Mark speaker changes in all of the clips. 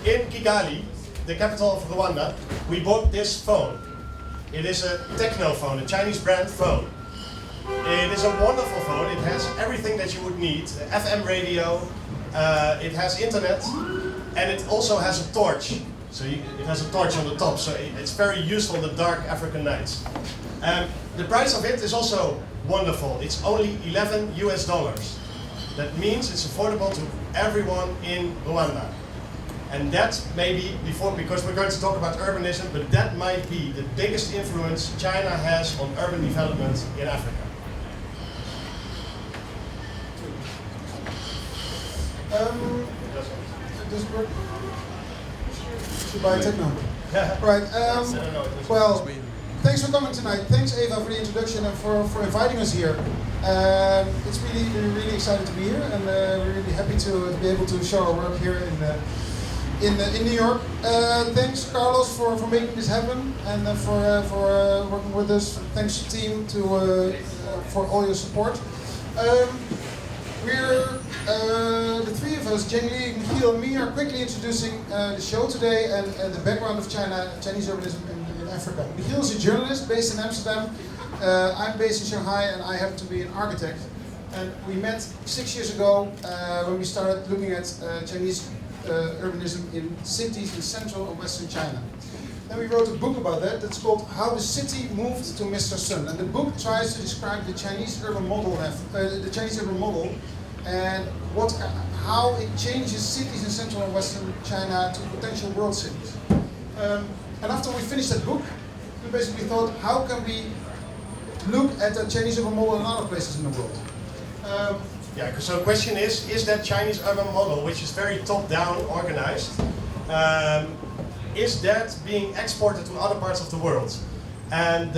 Speaker 1: in Kigali, the capital of Rwanda, we bought this phone. It is a techno phone, a Chinese brand phone. It is a wonderful phone. It has everything that you would need. FM radio, it has internet, and it also has a torch. So it has a torch on the top, so it's very useful in the dark African nights. The price of it is also wonderful. It's only $11 US. That means it's affordable to everyone in Rwanda. And that may be, because we're going to talk about urbanism, but that might be the biggest influence China has on urban development in Africa.
Speaker 2: Does it work? Should buy techno. Right. Well, thanks for coming tonight. Thanks, Eva, for the introduction and for inviting us here. It's really excited to be here, and we're really happy to be able to show our work here in New York. Thanks, Carlos, for making this happen and for working with us. Thanks, team, for all your support. We're the three of us, Jeng Li, Michiel, and me, are quickly introducing the show today and the background of Chinese urbanism in Africa. Michiel is a journalist based in Amsterdam. I'm based in Shanghai, and I happen to be an architect. And we met 6 years ago when we started looking at Chinese urbanism in cities in central and western China. Then we wrote a book about that that's called How the City Moved to Mr. Sun. And the book tries to describe the Chinese urban model, and how it changes cities in central and western China to potential world cities. And after we finished that book, we basically thought, how can we look at the Chinese urban model in other places in the world?
Speaker 1: So the question is that Chinese urban model, which is very top-down organized, is that being exported to other parts of the world? And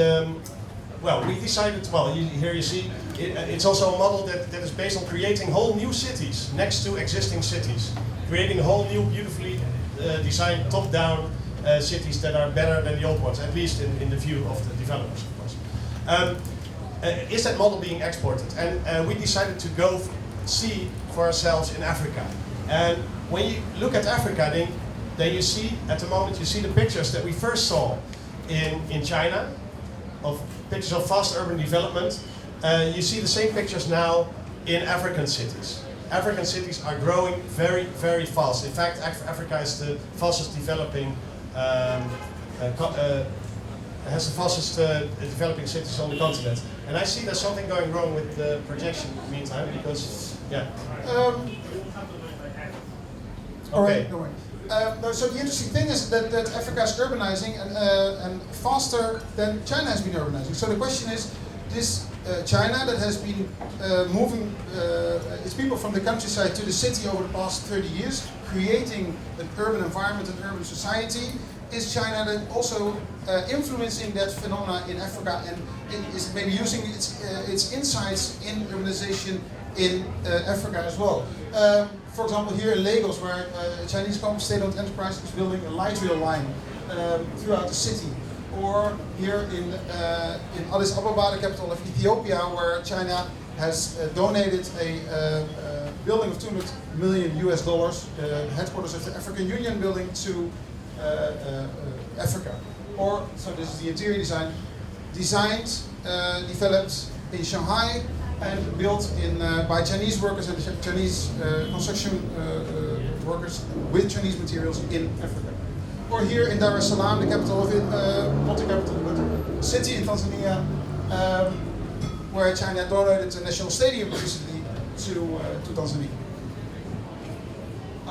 Speaker 1: we decided, here you see, it's also a model that is based on creating whole new cities next to existing cities. Creating whole new, beautifully designed top-down cities that are better than the old ones, at least in the view of the developers, of course. Is that model being exported? And we decided to go see for ourselves in Africa. And when you look at Africa, then you see, at the moment, you see the pictures that we first saw in China, of pictures of fast urban development. You see the same pictures now in African cities. African cities are growing very, very fast. In fact, Africa is the fastest developing, has the fastest developing cities on the continent. And I see there's something going wrong with the projection meantime, because,
Speaker 2: Okay. All right, so the interesting thing is that Africa is urbanizing and faster than China has been urbanizing. So the question is, this China that has been moving its people from the countryside to the city over the past 30 years, creating an urban environment, an urban society, is China then also influencing that phenomena in Africa and is maybe using its insights in urbanization in Africa as well. For example, here in Lagos, where a Chinese state-owned enterprise is building a light rail line throughout the city. Or here in Addis Ababa, the capital of Ethiopia, where China has donated a building of $200 million, headquarters of the African Union building, to Africa. Or, so this is the interior design, designed, developed in Shanghai, and built by Chinese workers and Chinese construction workers with Chinese materials in Africa. Or here in Dar es Salaam, the capital of it, not the capital, but a city in Tanzania, where China donated a national stadium recently to Tanzania.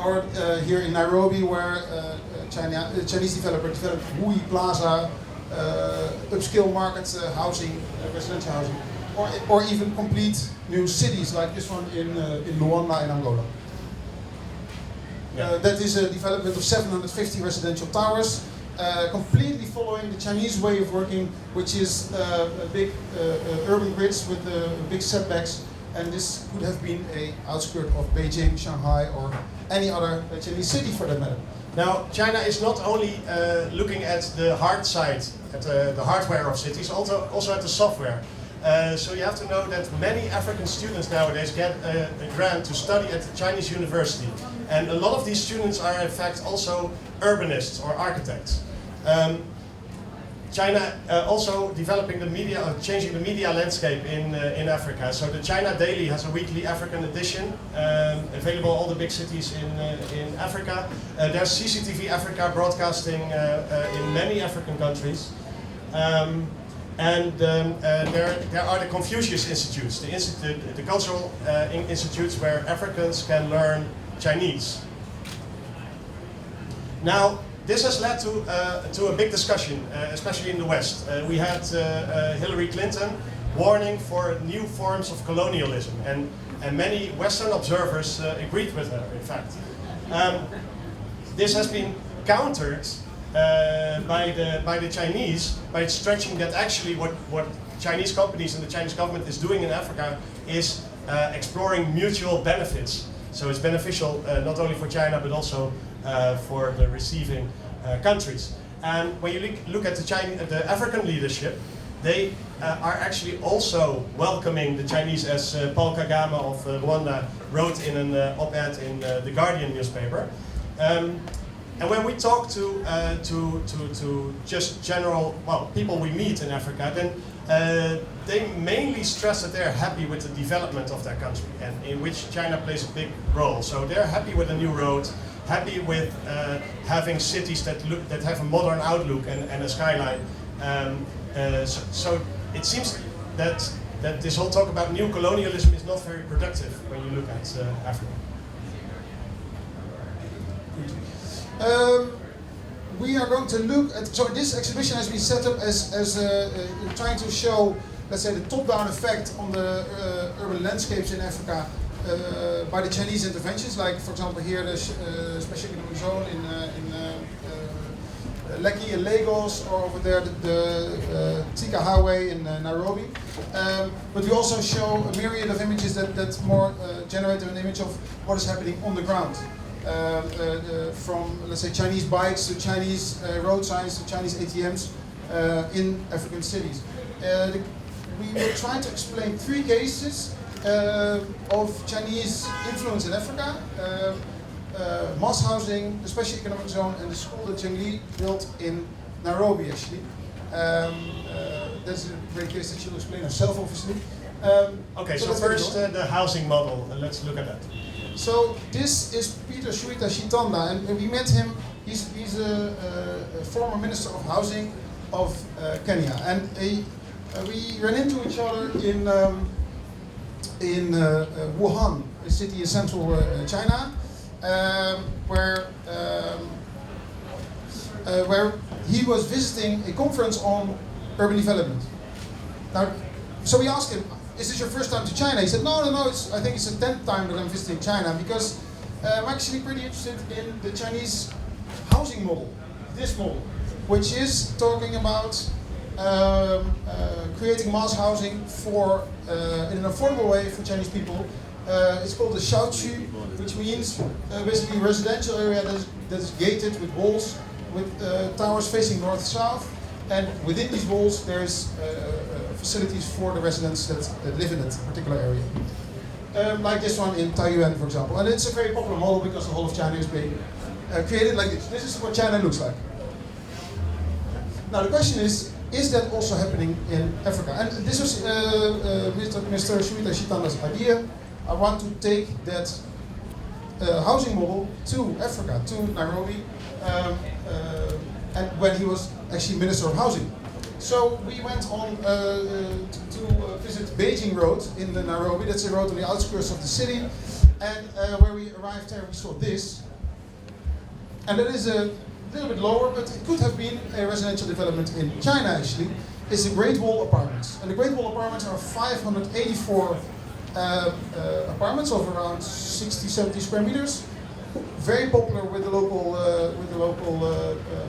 Speaker 2: Or here in Nairobi, where a Chinese developer developed Hui Plaza, upscale market housing, residential housing, or even complete new cities like this one in Luanda in Angola. That is a development of 750 residential towers, completely following the Chinese way of working, which is big urban grids with big setbacks, and this could have been an outskirt of Beijing, Shanghai, or any other Chinese city for that matter.
Speaker 1: Now, China is not only looking at the hard side, at the hardware of cities, also at the software. So you have to know that many African students nowadays get a grant to study at the Chinese university. And a lot of these students are in fact also urbanists or architects. China also developing the media, changing the media landscape in Africa. So the China Daily has a weekly African edition, available in all the big cities in Africa. There's CCTV Africa broadcasting in many African countries. There are the Confucius Institutes, the cultural institutes where Africans can learn Chinese. Now, this has led to a big discussion, especially in the West. We had Hillary Clinton warning for new forms of colonialism, and many Western observers agreed with her, in fact. This has been countered by the Chinese by stretching that actually what Chinese companies and the Chinese government is doing in Africa is exploring mutual benefits. So it's beneficial not only for China but also for the receiving countries. And when you look at the African leadership, they are actually also welcoming the Chinese, as Paul Kagame of Rwanda wrote in an op-ed in the Guardian newspaper. And when we talk to just general people we meet in Africa, then they mainly stress that they're happy with the development of their country, and in which China plays a big role. So they're happy with a new road, happy with having cities that have a modern outlook and a skyline. So it seems that this whole talk about new colonialism is not very productive when you look at Africa.
Speaker 2: We are going to look at, so this exhibition has been set up as trying to show, let's say, the top-down effect on the urban landscapes in Africa by the Chinese interventions, like, for example, here the Special Economic Zone in Lekki in Lagos, or over there the Thika Highway in Nairobi. But we also show a myriad of images that more generate an image of what is happening on the ground. From, let's say, Chinese bikes to Chinese road signs to Chinese ATMs in African cities. We will try to explain 3 cases of Chinese influence in Africa. Mass housing, the Special Economic Zone, and the school that Zheng built in Nairobi, actually. That's a great case that she'll explain herself, obviously.
Speaker 1: Okay, so first the housing model. Let's look at that.
Speaker 2: So this is Peter Shuita Shitanda, and we met him. He's a former Minister of Housing of Kenya, and we ran into each other in Wuhan, a city in central China, where he was visiting a conference on urban development. Now, so we asked him, is this your first time to China? He said, no, I think it's the 10th time that I'm visiting China, because I'm actually pretty interested in the Chinese housing model, this model, which is talking about creating mass housing for in an affordable way for Chinese people. It's called the Shaoqu, which means basically a residential area that is gated with walls, with towers facing north-south, and within these walls there's facilities for the residents that live in that particular area. Like this one in Taiyuan, for example. And it's a very popular model because the whole of China is being created like this. This is what China looks like. Now the question is that also happening in Africa? And this was Mr. Shuita Shitanda's idea. I want to take that housing model to Africa, to Nairobi, and when he was actually Minister of Housing. So we went on to visit Beijing Road in the Nairobi. That's a road on the outskirts of the city. And where we arrived there, we saw this. And that is a little bit lower, but it could have been a residential development in China, actually. It's the Great Wall Apartments. And the Great Wall Apartments are 584 apartments of around 60, 70 square meters. Very popular with the local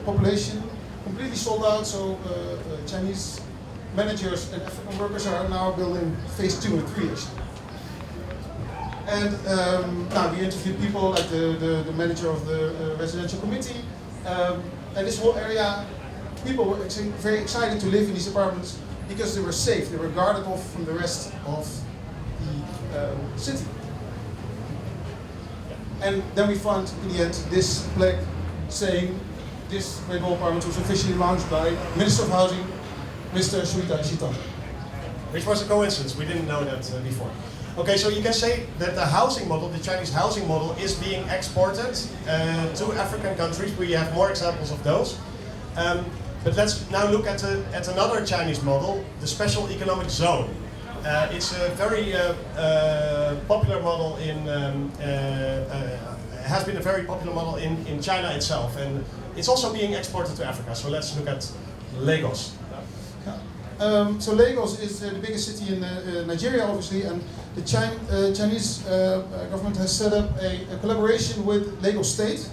Speaker 2: population. Completely sold out, so Chinese managers and African workers are now building phase 2 and 3 actually. And now we interviewed people like the manager of the residential committee, and this whole area, people were actually very excited to live in these apartments because they were safe. They were guarded off from the rest of the city. And then we found in the end this plaque saying this Great Wall Apartment was officially launched by Minister of Housing, Mr. Suita Shitan.
Speaker 1: Which was a coincidence, we didn't know that before. Okay, so you can say that the housing model, the Chinese housing model, is being exported to African countries. We have more examples of those. But let's now look at another Chinese model, the special economic zone. It's a very popular model has been a very popular model in China itself, and it's also being exported to Africa. So let's look at Lagos.
Speaker 2: So Lagos is the biggest city in Nigeria, obviously, and the Chinese government has set up a collaboration with Lagos State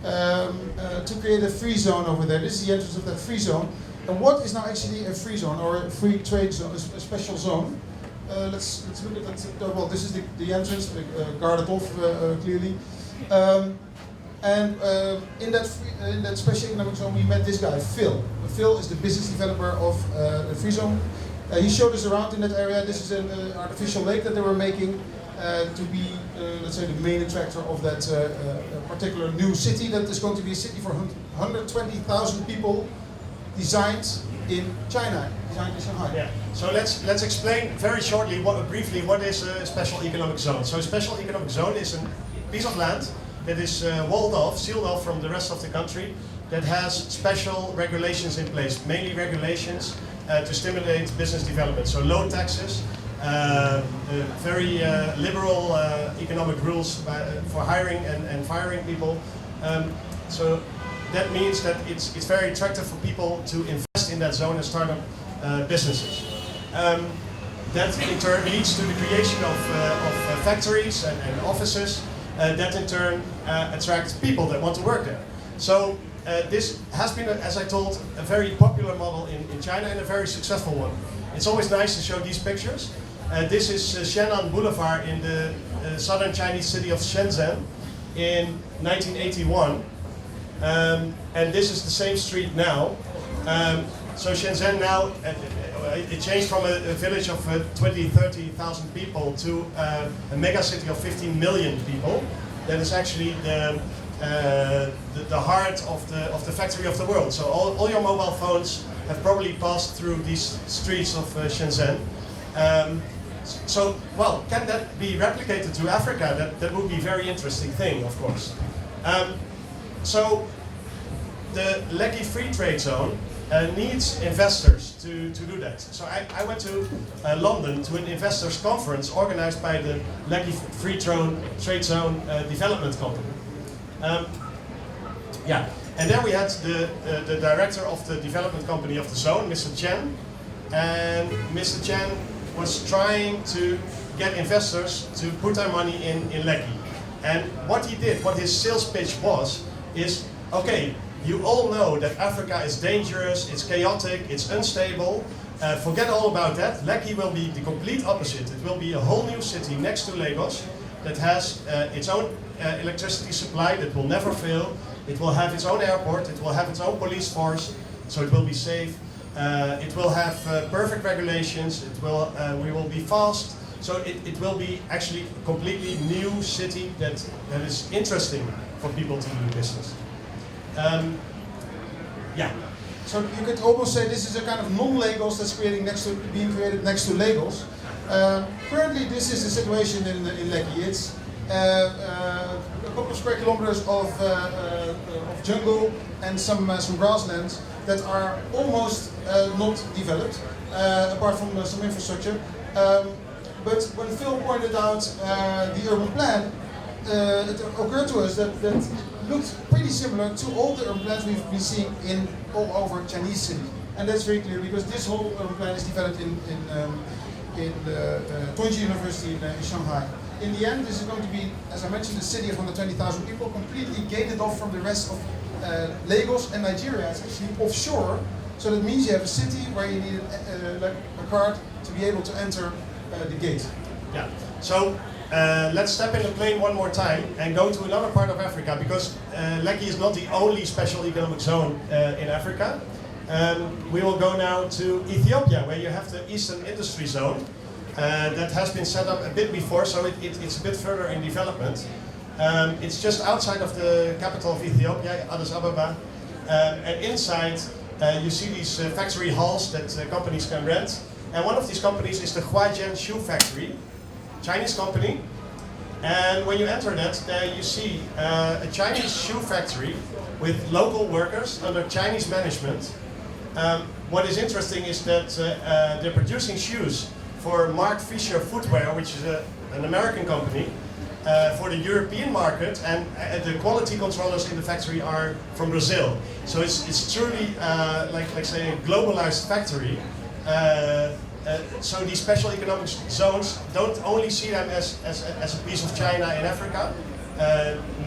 Speaker 2: to create a free zone over there. This is the entrance of that free zone. And what is now actually a free zone or a free trade zone, a special zone? Let's look at that. Well, this is the entrance, guarded off clearly. In that special economic zone, we met this guy, Phil. Phil is the business developer of the free zone. He showed us around in that area. This is an artificial lake that they were making to be, let's say, the main attractor of that particular new city that is going to be a city for 120,000 people, designed in China, designed in Shanghai.
Speaker 1: Yeah. So let's explain very shortly, briefly, what is a special economic zone. So a special economic zone is a piece of land that is walled off, sealed off from the rest of the country, that has special regulations in place, mainly regulations to stimulate business development. So low taxes, very liberal economic rules for hiring and firing people. So that means that it's very attractive for people to invest in that zone and start up businesses. That in turn leads to the creation of factories and offices that in turn attract people that want to work there. So this has been, as I told, a very popular model in China and a very successful one. It's always nice to show these pictures. This is Shenan Boulevard in the southern Chinese city of Shenzhen in 1981. And this is the same street now. So Shenzhen now, it changed from a village of 20, 30,000 people to a mega city of 15 million people. That is actually the heart of the factory of the world. So all your mobile phones have probably passed through these streets of Shenzhen. So, well, can that be replicated to Africa? That would be a very interesting thing, of course. So the Lekki Free Trade Zone needs investors to do that. So I went to London to an investors conference organized by the Lekki Free Trade Zone Development Company. Yeah, and there we had the director of the development company of the zone, Mr. Chen, and Mr. Chen was trying to get investors to put their money in Lekki. And what he did, what his sales pitch was, is, okay, you all know that Africa is dangerous, it's chaotic, it's unstable. Forget all about that. Lekki will be the complete opposite. It will be a whole new city next to Lagos that has its own electricity supply that will never fail. It will have its own airport, it will have its own police force, so it will be safe. It will have perfect regulations, we will be fast. So it will be actually a completely new city that is interesting for people to do business. Yeah.
Speaker 2: So you could almost say this is a kind of non-Lagos that's being created next to Lagos. Currently, this is the situation in Lekki. It's a couple of square kilometers of jungle and some grasslands that are almost not developed, apart from some infrastructure. But when Phil pointed out the urban plan, it occurred to us that it looked pretty similar to all the urban plans we've been seeing in all over Chinese cities. And that's very clear because this whole urban plan is developed in Tongji University in Shanghai. In the end, this is going to be, as I mentioned, a city of 120,000 people, completely gated off from the rest of Lagos and Nigeria. It's actually offshore, so that means you have a city where you need like a card to be able to enter the gate.
Speaker 1: Yeah. So let's step in the plane one more time and go to another part of Africa, because Lekki is not the only special economic zone in Africa. We will go now to Ethiopia, where you have the Eastern Industry Zone. That has been set up a bit before, so it's a bit further in development. It's just outside of the capital of Ethiopia, Addis Ababa. And inside, you see these factory halls that companies can rent. And one of these companies is the Huaijian Shoe Factory, Chinese company. And when you enter that, there you see a Chinese shoe factory with local workers under Chinese management. What is interesting is that they're producing shoes for Mark Fisher Footwear, which is an American company, for the European market, and the quality controllers in the factory are from Brazil. So it's truly like say a globalized factory. So these special economic zones don't only see them as a piece of China in Africa.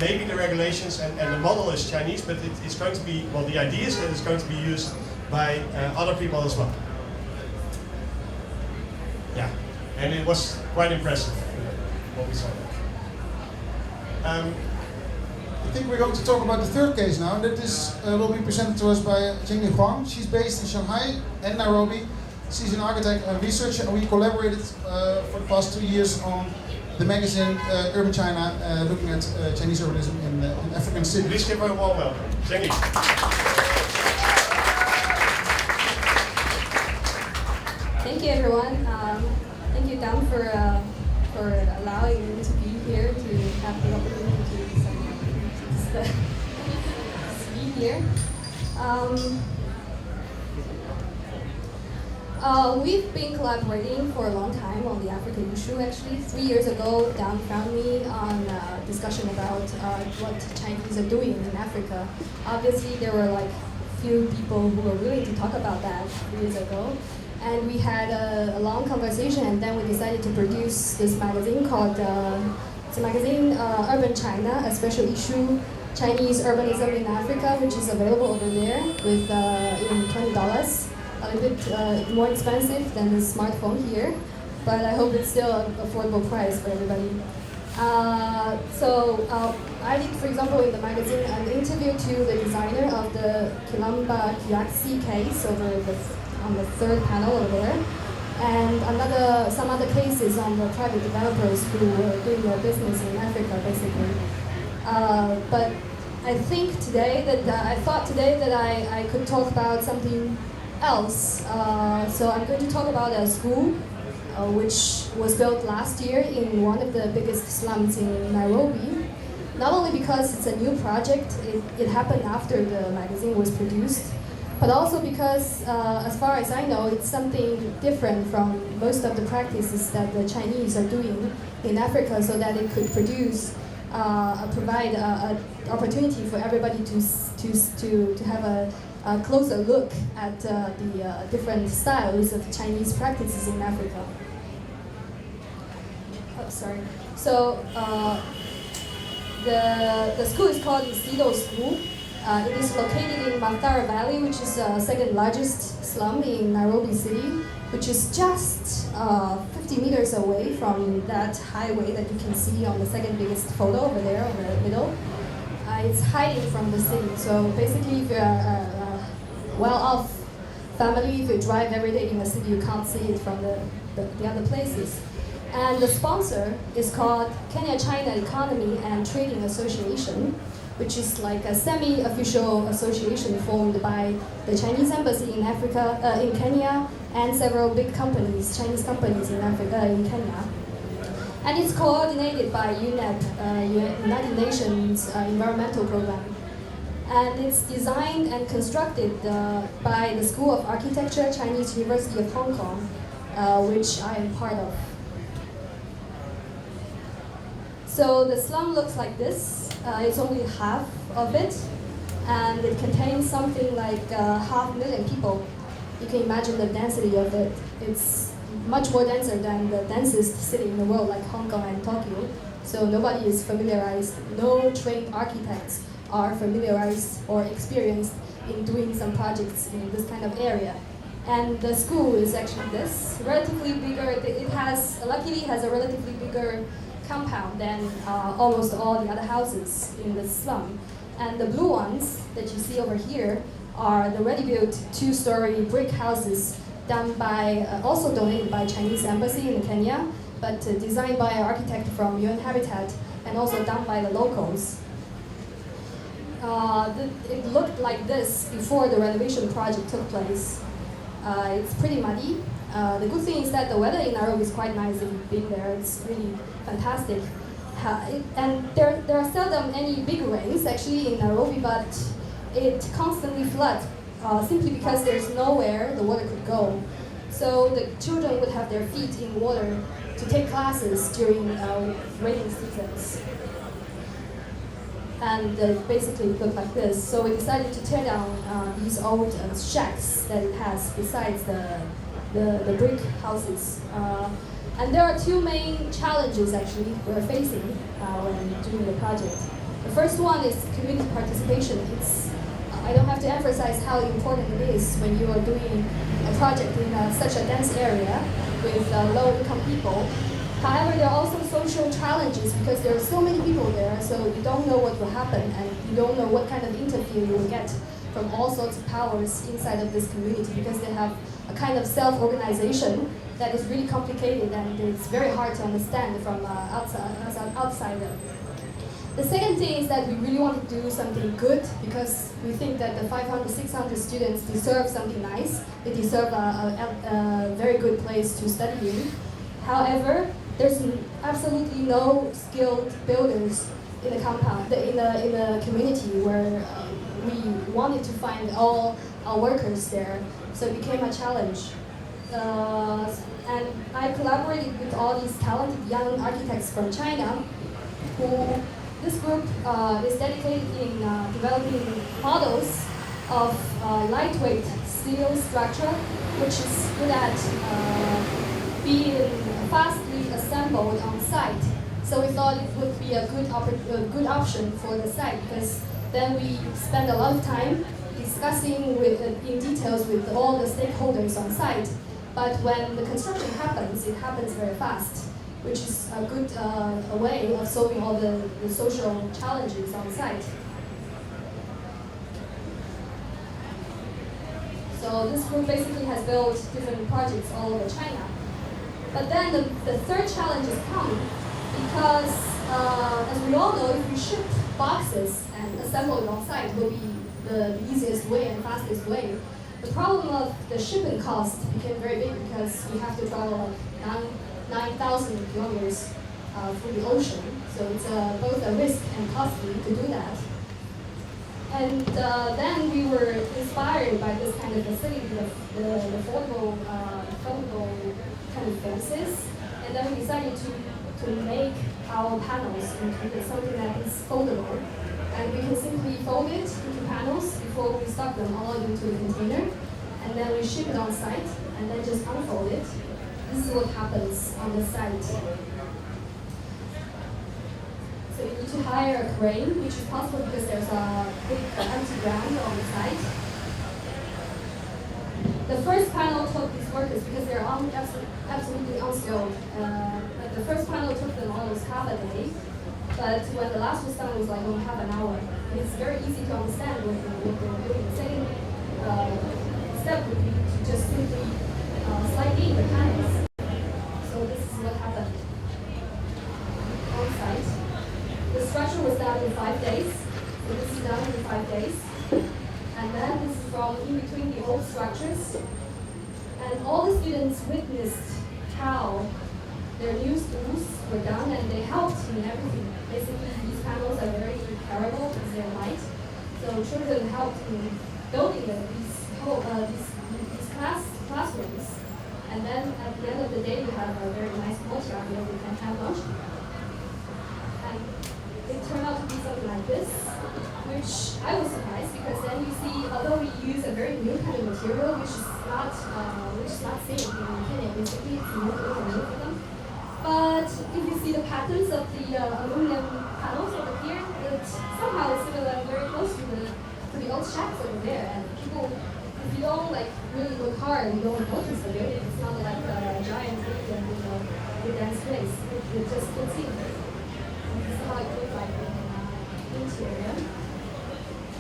Speaker 1: Maybe the regulations and the model is Chinese, but it's going to be, well, the idea is that it's going to be used by other people as well. Yeah, and it was quite impressive what we saw.
Speaker 2: I think we're going to talk about the third case now, and that is will be presented to us by Jingli Huang. She's based in Shanghai and Nairobi. She's an architect and researcher, and we collaborated for the past 2 years on the magazine Urban China, looking at Chinese urbanism in African cities.
Speaker 1: Please give her a warm welcome. Jingli.
Speaker 3: Thank you, everyone. Thank you, Dan, for allowing me to be here, to have the opportunity to speak here. We've been collaborating for a long time on the African issue. Actually, 3 years ago, Dan found me on a discussion about what Chinese are doing in Africa. Obviously, there were like few people who were willing to talk about that 3 years ago. And we had a long conversation, and then we decided to produce this magazine called, it's a magazine, Urban China, a special issue, Chinese Urbanism in Africa, which is available over there with in $20. A little bit more expensive than the smartphone here, but I hope it's still an affordable price for everybody. I did, for example, in the magazine, an interview to the designer of the Kilamba Kyaksi case on the third panel over there, and some other cases on the private developers who were doing their business in Africa, basically. But I think today that I thought today that I could talk about something else. So I'm going to talk about a school which was built last year in one of the biggest slums in Nairobi. Not only because it's a new project, it happened after the magazine was produced, but also because, as far as I know, it's something different from most of the practices that the Chinese are doing in Africa, so that it could provide an opportunity for everybody to have a closer look at the different styles of Chinese practices in Africa. Oh, sorry. So the school is called the Sido School. It is located in Mathare Valley, which is the second largest slum in Nairobi City, which is just 50 meters away from that highway that you can see on the second biggest photo over there in the middle. It's hiding from the city. So basically, if you're a well-off family, if you drive every day in the city, you can't see it from the other places. And the sponsor is called Kenya-China Economy and Trading Association, which is like a semi-official association formed by the Chinese embassy in Africa, in Kenya, and several big companies, Chinese companies in Africa, in Kenya. And it's coordinated by UNEP, United Nations Environmental Program. And it's designed and constructed by the School of Architecture, Chinese University of Hong Kong, which I am part of. So the slum looks like this. It's only half of it, and it contains something like 500,000 people. You can imagine the density of it. It's much more denser than the densest city in the world, like Hong Kong and Tokyo. So nobody is familiarized, no trained architects are familiarized or experienced in doing some projects in this kind of area. And the school is actually this, relatively bigger. It luckily has a relatively bigger compound than almost all the other houses in the slum. And the blue ones that you see over here are the ready-built two-story brick houses done by, also donated by Chinese embassy in Kenya, but designed by an architect from UN Habitat and also done by the locals. It looked like this before the renovation project took place. It's pretty muddy. The good thing is that the weather in Nairobi is quite nice. If you've been there, it's really fantastic. And there are seldom any big rains actually in Nairobi, but it constantly floods simply because there's nowhere the water could go. So the children would have their feet in water to take classes during rainy seasons. And basically it looked like this. So we decided to tear down these old shacks that it has besides the brick houses. And there are two main challenges actually we're facing when doing the project. The first one is community participation. I don't have to emphasize how important it is when you are doing a project in such a dense area with low-income people. However, there are also social challenges because there are so many people there, so you don't know what will happen and you don't know what kind of interview you will get from all sorts of powers inside of this community because they have a kind of self-organization that is really complicated and it's very hard to understand from as an outsider. The second thing is that we really want to do something good because we think that the 500, 600 students deserve something nice. They deserve a very good place to study in. However, there's absolutely no skilled builders in the compound, in the community where we wanted to find all our workers there. So it became a challenge. And I collaborated with all these talented young architects from China who this group is dedicated in developing models of lightweight steel structure, which is good at being fastly assembled on site. So we thought it would be a good option for the site because then we spend a lot of time discussing in details with all the stakeholders on site. But when the construction happens, it happens very fast, which is a good way of solving all the social challenges on site. So this group basically has built different projects all over China. But then the third challenge has come because, as we all know, if we ship boxes and assemble it on site will be the easiest way and fastest way. The problem of the shipping cost became very big because we have to travel like 9,000 kilometers through the ocean. So it's both a risk and costly to do that. And then we were inspired by this kind of facility, the foldable kind of fences. And then we decided to make our panels into something that is foldable. And we can simply fold it into panels before we stock them all into a container. And then we ship it on site and then just unfold it. This is what happens on the site. So you need to hire a crane, which is possible because there's a big empty ground on the site. The first panel took these workers because they're absolutely unskilled. The first panel took them almost half a day. But when the last was done, it was like only half an hour. And it's very easy to understand what they're doing. The second step would be to just simply slide in the panels. So this is what happened on site. The structure was done in 5 days. So this is done in 5 days. And then this is from in between the old structures. And all the students witnessed how their new schools were done and they helped in everything. Basically, these panels are very repairable because they're light. So children helped in building these classrooms. And then at the end of the day, we have a very nice courtyard where we can have lunch. And it turned out to be something like this, which I was surprised because then you see, although we use a very new kind of material, which is not safe in Kenya, basically it's new for them. But if you see the patterns of the aluminum panels over here, it somehow is similar, very close to the old shacks over there. And people, if you don't really look hard, you don't notice the building. It's not like a giant building with dense space. It just fits in. And this is how it looks like in the interior.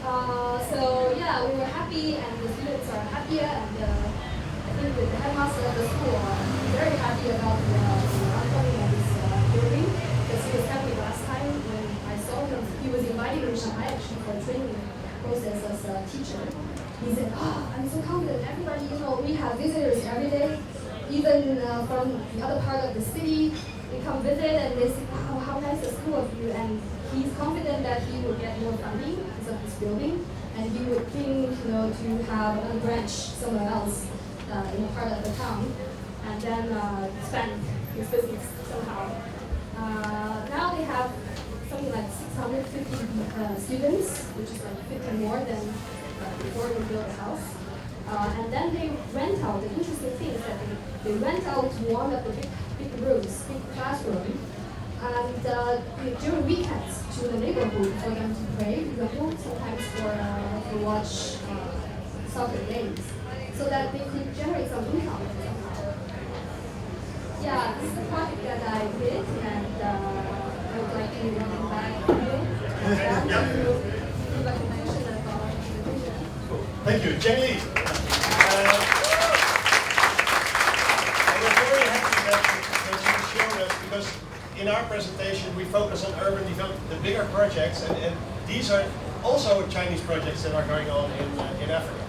Speaker 3: So yeah, we were happy, and the students are happier, and I think the headmaster of the school are very happy about the oncoming of this building, because he was happy last time when I saw him. He was invited in Shanghai actually for training process as a teacher. He said, I'm so confident. Everybody, we have visitors every day, even from the other part of the city. They come visit and they say, wow, how nice the school of you. And he's confident that he will get more funding because of this building. And he would think, to have a branch somewhere else in a part of the town. And then expand his business somehow. Now they have something like 650 students, which is like 50 more than before they built the house. And then they rent out, the interesting thing is that they rent out one of the big rooms, big classroom, and during weekends to the neighborhood for them to play, for example, sometimes to watch soccer games, so that they could generate some income somehow. Yeah, this is the project that I did, and I would like to come back here.
Speaker 1: Thank you, Jenny. And we're very happy that you showed us, because in our presentation we focus on urban development, the bigger projects, and these are also Chinese projects that are going on in Africa.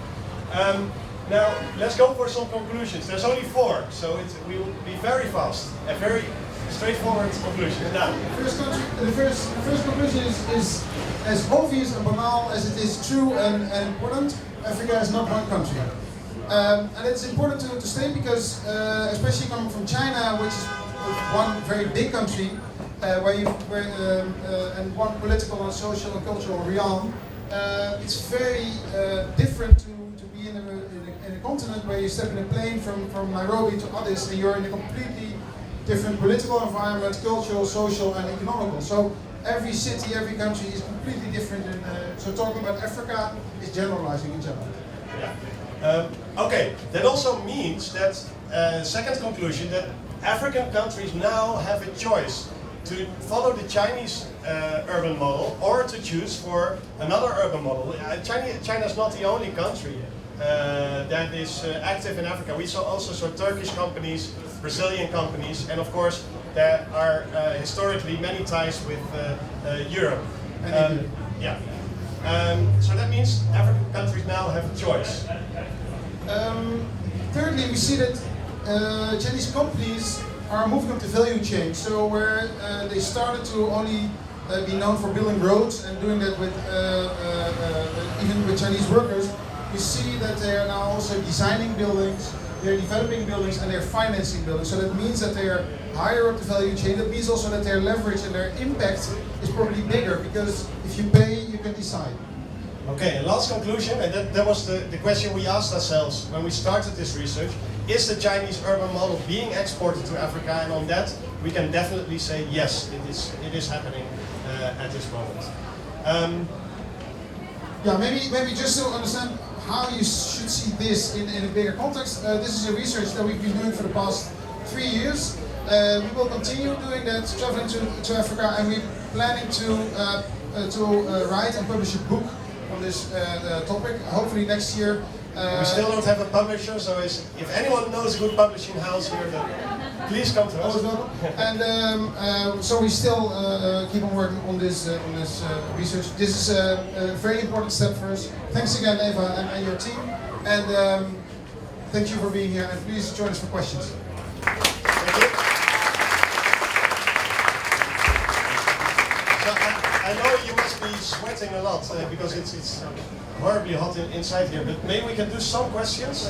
Speaker 1: Now, let's go for some conclusions. There's only 4, so we will be very fast. A very straightforward conclusion. Now,
Speaker 2: the first conclusion is as obvious and banal as it is true and important. Africa is not one country. And it's important to state because, especially coming from China, which is one very big country, and one political and social and cultural realm, it's very different to be in a continent where you step in a plane from Nairobi to Addis and you're in a completely different political environment, cultural, social and economical. So every city, every country is completely different. So talking about Africa is generalizing in general.
Speaker 1: Yeah. Okay, that also means that, second conclusion, that African countries now have a choice to follow the Chinese urban model or to choose for another urban model. China is not the only country that is active in Africa. We also saw Turkish companies, Brazilian companies, and of course there are historically many ties with Europe. Yeah. So that means African countries now have a choice.
Speaker 2: Thirdly, we see that Chinese companies are moving up the value chain. So where they started to only be known for building roads and doing that with even with Chinese workers, we see that they are now also designing buildings, they're developing buildings, and they're financing buildings. So that means that they are higher up the value chain. That means also that their leverage and their impact is probably bigger, because if you pay, you can decide.
Speaker 1: Okay, and last conclusion, and that was the question we asked ourselves when we started this research. Is the Chinese urban model being exported to Africa? And on that, we can definitely say yes, it is happening at this moment.
Speaker 2: Yeah, maybe just to understand how you should see this in a bigger context. This is a research that we've been doing for the past 3 years. We will continue doing that, traveling to Africa, and we're planning to write and publish a book on this topic, hopefully next year.
Speaker 1: We still don't have a publisher, so if anyone knows a good publishing house here, then please come to us.
Speaker 2: And so we still keep on working on this research. This is a very important step for us. Thanks again, Eva, and your team. And thank you for being here, and please join us for questions.
Speaker 1: Thank you. So I know you must be sweating a lot because it's horribly hot inside here, but maybe we can do some questions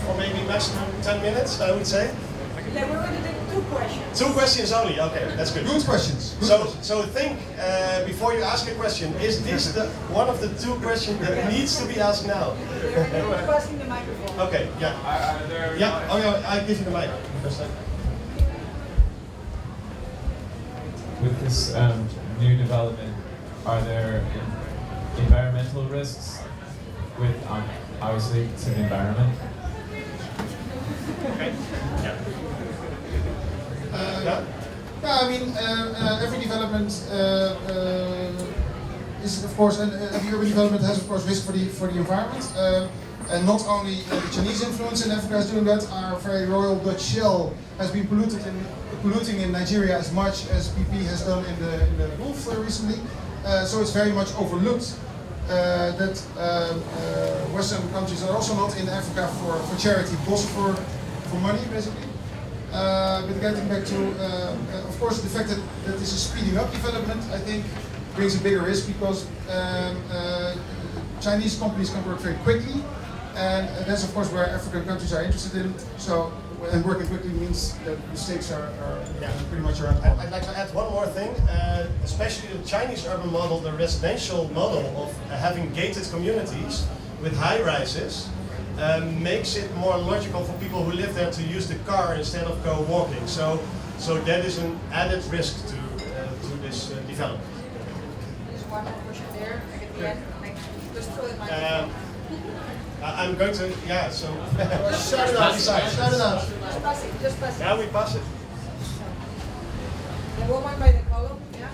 Speaker 1: for maybe maximum 10 minutes, I would say.
Speaker 4: Yeah, we're going to do 2 questions.
Speaker 1: 2 questions only, okay, that's good.
Speaker 2: Good questions.
Speaker 1: So think, before you ask a question, is this one of the 2 questions that needs to be asked now?
Speaker 4: We're passing the microphone.
Speaker 1: Okay, yeah. Yeah, oh yeah, I'll give you the mic.
Speaker 5: With this new development, are there environmental risks with, obviously, to the environment?
Speaker 1: Okay. Yeah.
Speaker 2: Yeah, I mean, every development this is of course, and the urban development has of course risk for the environment. And not only the Chinese influence in Africa is doing that, our very royal Dutch Shell has been polluting in Nigeria as much as BP has done in the Gulf recently. So it's very much overlooked that Western countries are also not in Africa for charity, but also for money, basically. But getting back to, of course, the fact that this is speeding up development, I think, brings a bigger risk because Chinese companies can work very quickly, and that's of course where African countries are interested in. So, and working quickly means that the stakes are pretty much around.
Speaker 1: I'd like to add one more thing, especially the Chinese urban model, the residential model of having gated communities with high rises, makes it more logical for people who live there to use the car instead of go walking. So that is an added risk to this development.
Speaker 4: There's one more question there, like at the end, like just throw the microphone.
Speaker 1: I'm going to, yeah, so...
Speaker 2: Shout it out, shout it out.
Speaker 4: Just pass it, just pass it.
Speaker 1: Now we pass it.
Speaker 4: The woman by the column, yeah?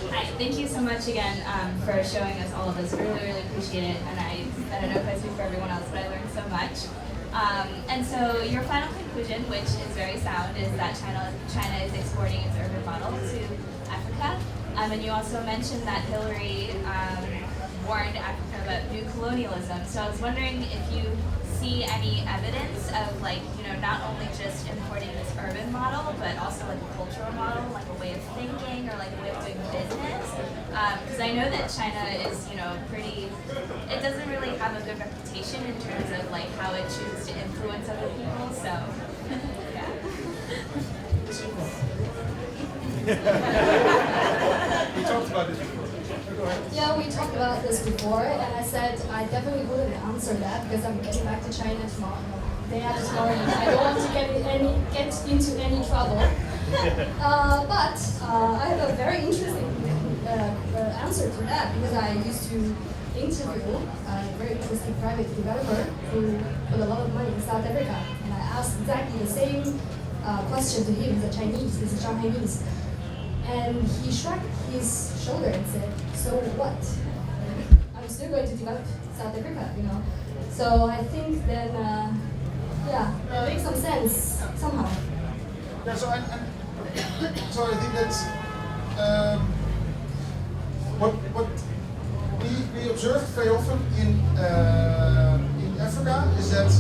Speaker 6: Hi, thank you so much again for showing us all of this. Really, really appreciate it. And I don't know if I speak for everyone else, but I learned so much. And so your final conclusion, which is very sound, is that China is exporting its urban model to Africa. And you also mentioned that Hillary warned Africa about new colonialism. So I was wondering if you see any evidence of, like, you know, not only just importing this urban model, but also like a cultural model, like a way of thinking or like a way of doing business. Because I know that China is, you know, pretty, it doesn't really have a good reputation in terms of like how it chooses to influence other people. So, yeah.
Speaker 2: We talked about this before.
Speaker 3: Yeah, we talked about this before, and I said I definitely wouldn't answer that because I'm getting back to China tomorrow. Day after tomorrow, and I don't want to get into any trouble. But I have a very interesting answer to that because I used to interview a very interesting private developer who put a lot of money in South Africa, and I asked exactly the same question to him. He's a Chinese, he's a Chinese. And he shrugged his shoulder and said, "So what? I'm still going to develop South Africa, you know." So I think then, yeah, it makes some sense somehow.
Speaker 2: Yeah, so I think that's what we observe very often in Africa is that.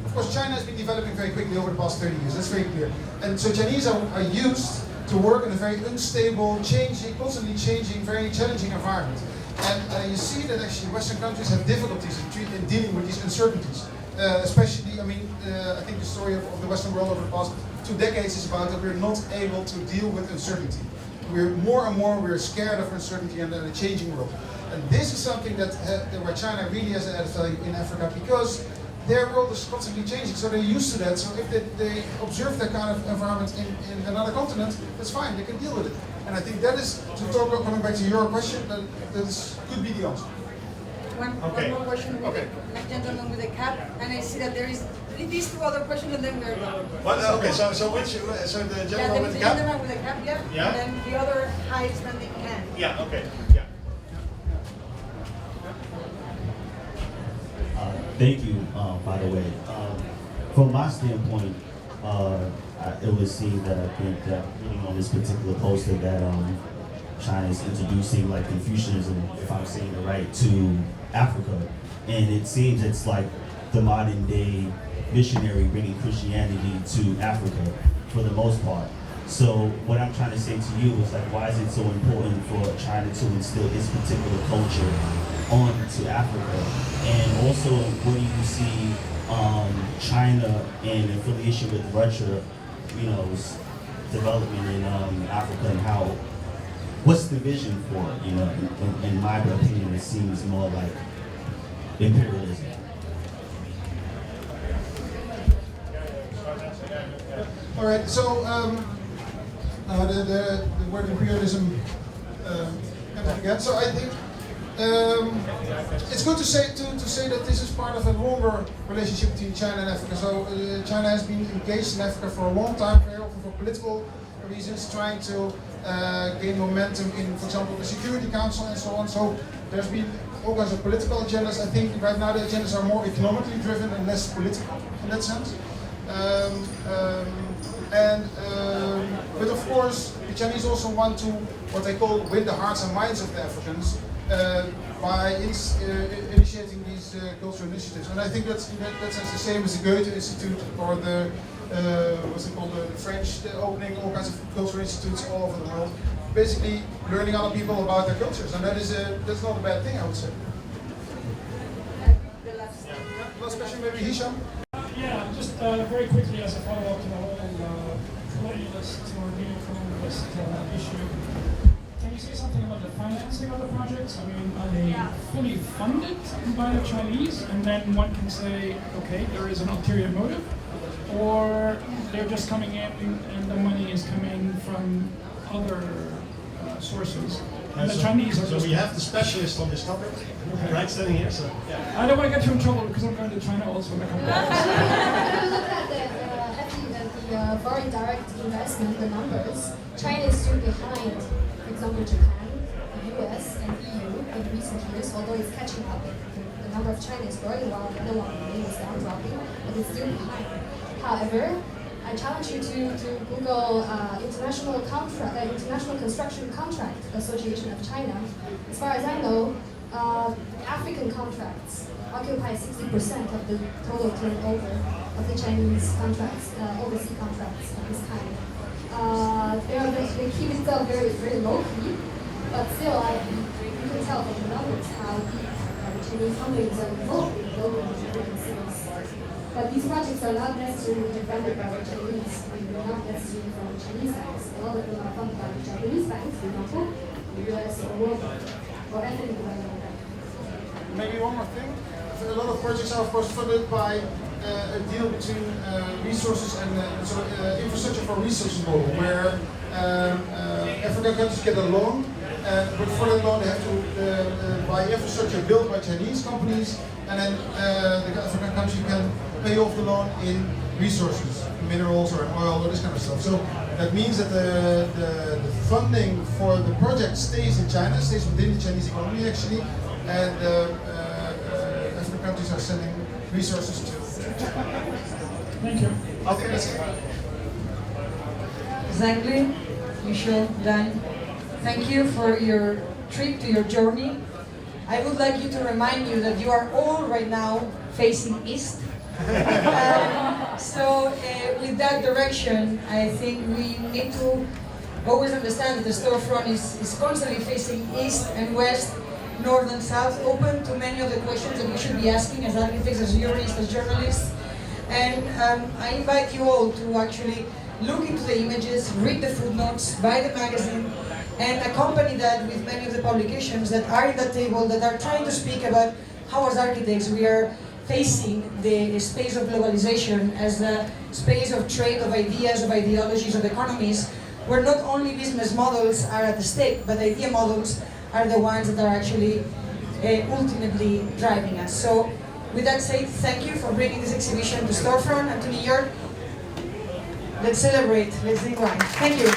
Speaker 2: Of course, China has been developing very quickly over the past 30 years. That's very clear. And so Chinese are used to work in a very unstable, constantly changing, very challenging environment. And you see that actually Western countries have difficulties in dealing with these uncertainties. Especially, I mean, I think the story of the Western world over the past 2 decades is about that we're not able to deal with uncertainty. We're more and more scared of uncertainty and a changing world. And this is something that where China really has an added value in Africa because their world is constantly changing, so they're used to that. So if they observe that kind of environment in another continent, that's fine, they can deal with it. And I think that is, coming back to your question, that could be the answer.
Speaker 4: One more question with the gentleman with the cap, and I see that there is these 2 other questions, and then we're done.
Speaker 1: Okay, so the gentleman with the cap?
Speaker 4: The gentleman with the cap, yeah, and then the other high standing hand.
Speaker 1: Yeah, okay, yeah.
Speaker 7: Thank you, by the way. From my standpoint, it would seem that I think that reading on this particular poster that China is introducing like Confucianism, if I'm saying it right, to Africa. And it seems it's like the modern day missionary bringing Christianity to Africa for the most part. So what I'm trying to say to you is like, why is it so important for China to instill its particular culture onto Africa? And also, what do you see China in affiliation with Russia, you know, development in Africa, and how, what's the vision for it? You know, in my opinion, it seems more like imperialism.
Speaker 2: All right, so the word imperialism comes again. So I think it's good to say that this is part of a longer relationship between China and Africa. So China has been engaged in Africa for a long time, very often often for political reasons, trying to gain momentum in, for example, the Security Council and so on. So there's been all kinds of political agendas. I think right now the agendas are more economically driven and less political in that sense. But of course, the Chinese also want to, what they call, win the hearts and minds of the Africans by initiating these cultural initiatives. And I think that's in that sense the same as the Goethe Institute or the what's it called, the French opening all kinds of cultural institutes all over the world. Basically, learning other people about their cultures, and that's not a bad thing, I would say. Last question, maybe Hisham.
Speaker 8: Yeah, just very quickly as a follow-up to the whole colonialist or neo-colonialist issue. Can you say something about the financing of the projects? I mean, are they fully funded by the Chinese? And then one can say, okay, there is an ulterior motive, or they're just coming in and the money is coming from other sources. And the Chinese are
Speaker 1: so we have the specialist on this topic, right, standing here. So yeah.
Speaker 8: I don't want to get you in trouble because I'm going to China also in a couple of days.
Speaker 3: If you look at the foreign direct investment, the numbers, China is still behind, for example, Japan, the US, and EU in recent years, although it's catching up. The number of China is growing while the other one is down dropping, but it's still behind. However, I challenge you to Google International Construction Contract Association of China. As far as I know, African contracts occupy 60% of the total turnover of the Chinese contracts, overseas contracts of this kind. They keep it still very, very low key, but still, you can tell from the numbers how deep the Chinese companies are involved in building these different cities. But these projects are not necessarily funded by the Chinese. They're not necessarily from the Chinese banks. A lot of them are funded by the Japanese banks, for example, the US or World Bank, or ethnic development bank.
Speaker 2: Maybe one more thing. A lot of projects are of course funded by a deal between resources and infrastructure for resources model, where African countries get a loan, but for that loan they have to buy infrastructure built by Chinese companies, and then the African country can pay off the loan in resources, minerals or oil or this kind of stuff. So that means that the funding for the project stays in China, stays within the Chinese economy actually, and African countries are sending resources to China.
Speaker 8: Thank you.
Speaker 2: Okay, that's it.
Speaker 4: Zangli, Michel, Dan, thank you for your trip, to your journey. I would like you to remind you that you are all right now facing east. With that direction, I think we need to always understand that the storefront is constantly facing east and west, north and south, open to many of the questions that we should be asking as architects, as jurists, as journalists. And I invite you all to actually look into the images, read the footnotes, buy the magazine, and accompany that with many of the publications that are in the table that are trying to speak about how as architects we are facing the space of globalization as the space of trade, of ideas, of ideologies, of economies, where not only business models are at stake, but idea models are the ones that are actually ultimately driving us. So with that said, thank you for bringing this exhibition to Storefront and to New York. Let's celebrate, let's drink wine. Thank you.